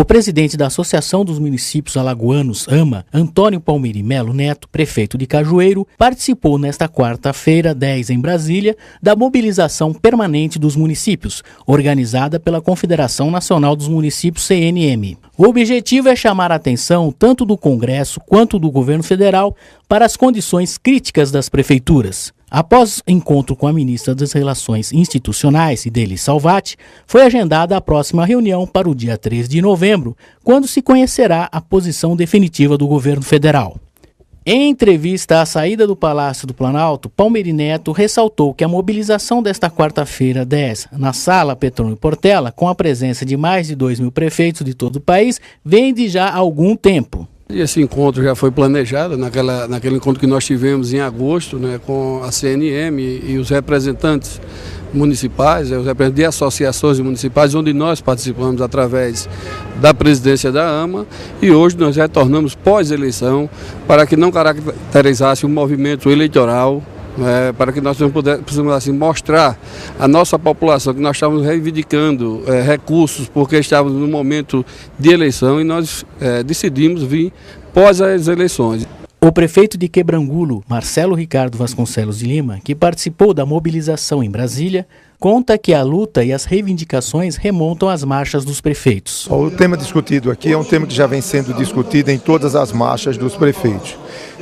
O presidente da Associação dos Municípios Alagoanos, AMA, Antônio Palmiri Melo Neto, prefeito de Cajueiro, participou nesta quarta-feira, 10 em Brasília, da mobilização permanente dos municípios, organizada pela Confederação Nacional dos Municípios, CNM. O objetivo é chamar a atenção tanto do Congresso quanto do governo federal para as condições críticas das prefeituras. Após encontro com a ministra das Relações Institucionais, Idely Salvati, foi agendada a próxima reunião para o dia 3 de novembro, quando se conhecerá a posição definitiva do governo federal. Em entrevista à saída do Palácio do Planalto, Palmiri Neto ressaltou que a mobilização desta quarta-feira, 10, na Sala Petrônio Portela, com a presença de mais de 2.000 prefeitos de todo o país, vem de já há algum tempo. Esse encontro já foi planejado naquele encontro que nós tivemos em agosto, né, com a CNM e os representantes municipais, os representantes de associações municipais, onde nós participamos através da presidência da AMA, e hoje nós retornamos pós-eleição para que não caracterizasse um movimento eleitoral, para que nós pudéssemos assim, mostrar à nossa população que nós estávamos reivindicando recursos, porque estávamos no momento de eleição e nós decidimos vir pós as eleições. O prefeito de Quebrangulo, Marcelo Ricardo Vasconcelos de Lima, que participou da mobilização em Brasília, conta que a luta e as reivindicações remontam às marchas dos prefeitos. O tema discutido aqui é um tema que já vem sendo discutido em todas as marchas dos prefeitos.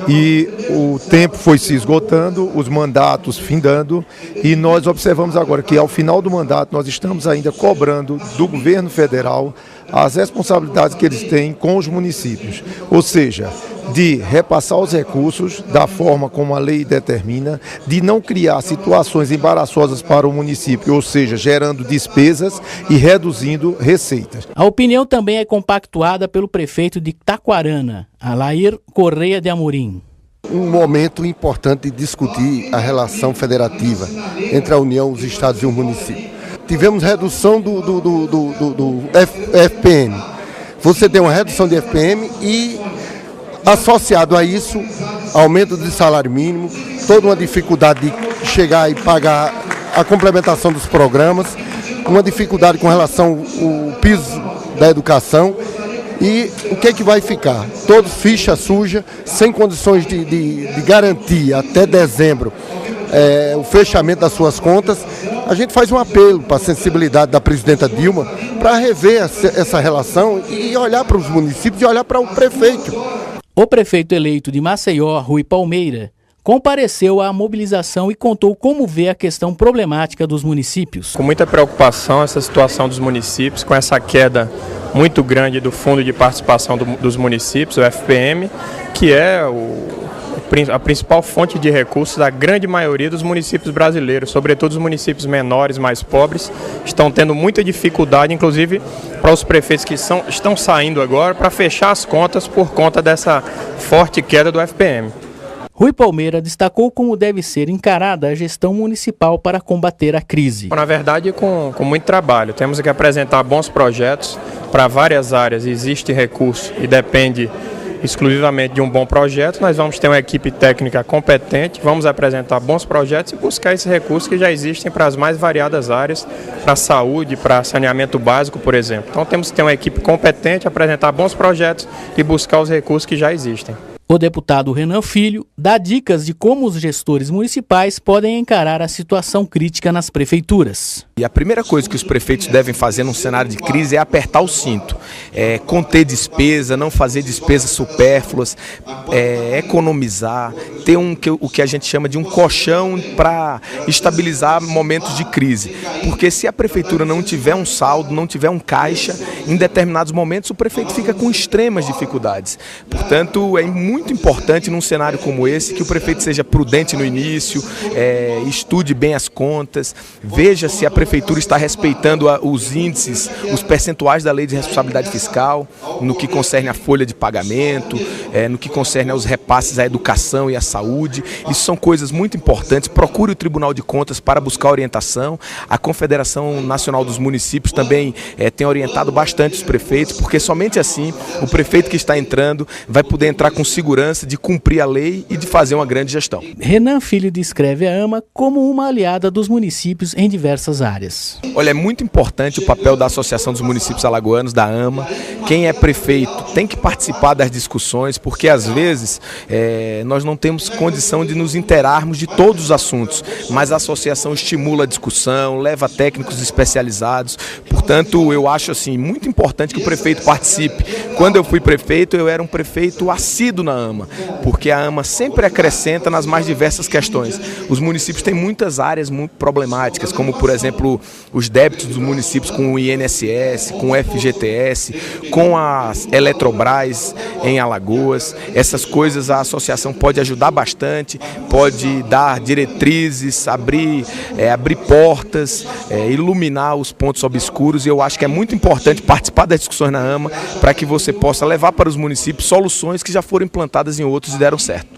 E o tempo foi se esgotando, os mandatos findando, e nós observamos agora que ao final do mandato nós estamos ainda cobrando do governo federal as responsabilidades que eles têm com os municípios, ou seja, de repassar os recursos da forma como a lei determina, de não criar situações embaraçosas para o município, ou seja, gerando despesas e reduzindo receitas. A opinião também é compactuada pelo prefeito de Taquarana, Alair Correia de Amorim. Um momento importante de discutir a relação federativa entre a União, os estados e o município. Tivemos redução do FPM. Você tem uma redução de FPM e, associado a isso, aumento de salário mínimo, toda uma dificuldade de chegar e pagar a complementação dos programas, uma dificuldade com relação ao piso da educação. E o que é que vai ficar? Todos ficha suja, sem condições de garantir até dezembro o fechamento das suas contas. A gente faz um apelo para a sensibilidade da presidenta Dilma para rever essa relação e olhar para os municípios e olhar para o prefeito. O prefeito eleito de Maceió, Rui Palmeira, compareceu à mobilização e contou como vê a questão problemática dos municípios. Com muita preocupação essa situação dos municípios, com essa queda muito grande do Fundo de Participação dos Municípios, o FPM, que é a principal fonte de recursos da grande maioria dos municípios brasileiros, sobretudo os municípios menores, mais pobres, estão tendo muita dificuldade, inclusive para os prefeitos que estão saindo agora, para fechar as contas por conta dessa forte queda do FPM. Rui Palmeira destacou como deve ser encarada a gestão municipal para combater a crise. Na verdade, com muito trabalho. Temos que apresentar bons projetos para várias áreas. Existe recurso e depende exclusivamente de um bom projeto. Nós vamos ter uma equipe técnica competente, vamos apresentar bons projetos e buscar esses recursos que já existem para as mais variadas áreas, para a saúde, para saneamento básico, por exemplo. Então temos que ter uma equipe competente, apresentar bons projetos e buscar os recursos que já existem. O deputado Renan Filho dá dicas de como os gestores municipais podem encarar a situação crítica nas prefeituras. E a primeira coisa que os prefeitos devem fazer num cenário de crise é apertar o cinto, conter despesa, não fazer despesas supérfluas, economizar, ter o que a gente chama de um colchão para estabilizar momentos de crise. Porque se a prefeitura não tiver um saldo, não tiver um caixa, em determinados momentos o prefeito fica com extremas dificuldades. Portanto, é muito importante num cenário como esse que o prefeito seja prudente no início, estude bem as contas, veja se a prefeitura está respeitando os índices, os percentuais da lei de responsabilidade fiscal, no que concerne a folha de pagamento, no que concerne aos repasses à educação e à saúde. Isso são coisas muito importantes. Procure o Tribunal de Contas para buscar orientação. A Confederação Nacional dos Municípios também tem orientado bastante os prefeitos, porque somente assim o prefeito que está entrando vai poder entrar com segurança segurança de cumprir a lei e de fazer uma grande gestão. Renan Filho descreve a AMA como uma aliada dos municípios em diversas áreas. Olha, é muito importante o papel da Associação dos Municípios Alagoanos, da AMA. Quem é prefeito tem que participar das discussões, porque às vezes nós não temos condição de nos inteirarmos de todos os assuntos, mas a associação estimula a discussão, leva técnicos especializados. Portanto, eu acho assim muito importante que o prefeito participe. Quando eu fui prefeito, eu era um prefeito assíduo na AMA, porque a AMA sempre acrescenta nas mais diversas questões. Os municípios têm muitas áreas muito problemáticas, como por exemplo os débitos dos municípios com o INSS, com o FGTS, com as Eletrobras em Alagoas. Essas coisas a associação pode ajudar bastante, pode dar diretrizes, abrir portas, iluminar os pontos obscuros, e eu acho que é muito importante participar das discussões na AMA para que você possa levar para os municípios soluções que já foram implantadas em outros e deram certo.